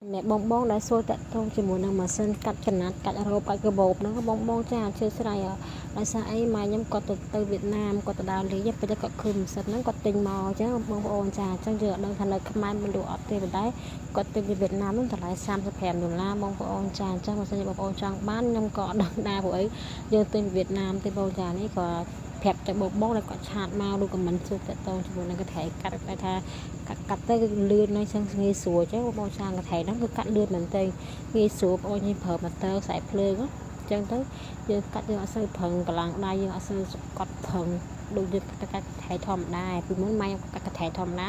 អ្នកបងដែលសួរតាក់ទងជាមួយនឹងម៉ាស៊ីនកាត់ចំណាត់កាត់រ៉ូបកាត់កាបូបហ្នឹងបងចាជឿស្រ័យដោយសារអីម៉ែខ្ញុំគាត់ទៅវៀតណាមគាត់ទៅដើរលេងពេលគាត់ឃើញម៉ាស៊ីនហ្នឹងគាត់ទិញមកអញ្ចឹងបងប្អូនចាអញ្ចឹងយើងអត់ដឹងថានៅខ្មែរមិនលក់អត់ទេប៉ុន្តែគាត់ទិញពីវៀតណាមហ្នឹងតម្លៃ$35បងប្អូនចាអញ្ចឹងបើសិនជាបងប្អូនចង់បានខ្ញុំក៏អត់ដឹងដែរព្រោះអីយើងទិញពីវៀតណាមទេបងចានេះក៏ប្រាប់តែបងដែលគាត់ឆាតមកឬក៏មិនសួរតាក់ទងជាមួយនឹងកថែកាត់តែថាកាត់ទៅគឺលឿនហ្នឹងចឹងងាយស្រួលចឹងបងចាកថែហ្នឹងគឺកាត់លឿនមែនទេងាយស្រួលបងញ៉ៃប្រើម៉ូទ័រខ្សែភ្លើងចឹងទៅយើងកាត់យើងអត់សូវប្រឹងកម្លាំងដៃយើងអត់សូវកត់ប្រឹងដូចយើងកាត់ថែធម្មតាពីមុនម៉ែកាត់ថែធម្មតា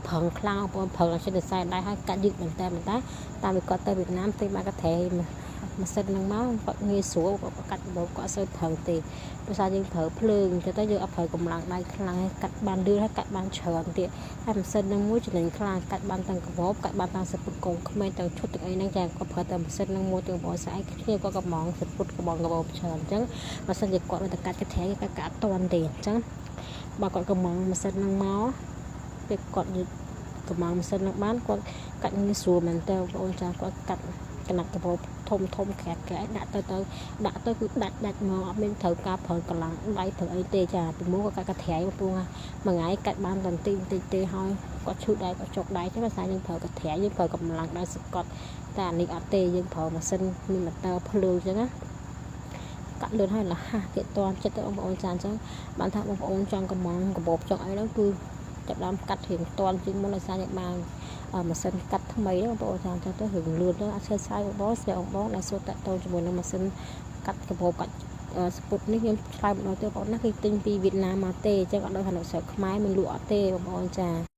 ប្រឹងខ្លាំងបងប្រឹងឲ្យចិត្តខ្សែដៃហើយកាត់យឺតមែនតើតាមវាគាត់ទៅវៀតណាមទិញមកកាត់ថែម៉ាស៊ីនហ្នឹងមកគាត់ងាយស្រួលគាត់កាត់បបគាត់អត់សូវប្រឹងទេដោយសារយើងប្រើភ្លើងទៅយើងអត់ប្រើកម្លាំងដៃខ្លាំងហើយកាត់បានលឿនហើយកាត់បានច្រើនទៀតហើយម៉ាស៊ីនហ្នឹងមួយចំណេញខ្លាំងកាត់បានទាំងកាបូបកាត់បានទាំងសពុតកងក្មេងទាំងឈុតទាំងអីហ្នឹងចាគាត់ប្រើតែម៉ាស៊ីនហ្នឹងមួយទាំងបងស្អែកគ្នាគាត់ក៏ហ្មងសពុតកបងកាបូបច្រើនអញ្ចឹងម៉ាស៊ីនជាគាត់ទៅកាត់កថែគេកាត់អត់ទាន់ទេអញ្ចឹងបើគាត់កំងម៉ាស៊ីនហ្នឹងមកពេលគាត់កំងម៉ាស៊ីនហ្នឹងបានគាត់កាត់ងាយស្រួលមែនតើបងចាគាត់កាត់កណាត់កាបូបធំក្រាក់ដាក់ទៅគឺដាច់មកអត់មានត្រូវការប្រើកម្លាំងដៃត្រូវអីទេចាពីមុនគាត់កាត់កថែបងមួយថ្ងៃកាត់បានបន្តិចទេហើយគាត់ឈឺដៃគាត់ចុកដៃទេភាសាយើងប្រើកថែយើងប្រើកម្លាំងដៃសកត់តែអានេះអត់ទេយើងប្រើម៉ាស៊ីនមានម៉ូទ័រភ្លើងអញ្ចឹងណាកាត់លឿនហើយលះទៀតតន់ចិត្តទៅបងប្អូនចាអញ្ចឹងបានថាបងប្អូនចង់កំងកាបូបចង់អីហ្នឹងគឺចាប់ដើមកាត់រៀងតន់ជាងមុនដោយសារយើងបានម៉ាស៊ីនកាត់ថ្មីបងប្អូនចាំទៅរឿងលឿនទៅអត់ឈើស្អាយបងស្រីបងដែលសួរតាក់ទងជាមួយនឹងម៉ាស៊ីនកាត់កាបូបកាត់ស្ពុតនេះខ្ញុំឆ្លើយម្ដងទៅបងណាគឺទិញពីវៀតណាមមកទេអញ្ចឹងអត់ដឹងថានៅស្រុកខ្មែរមានលក់អត់ទេបងប្អូនចា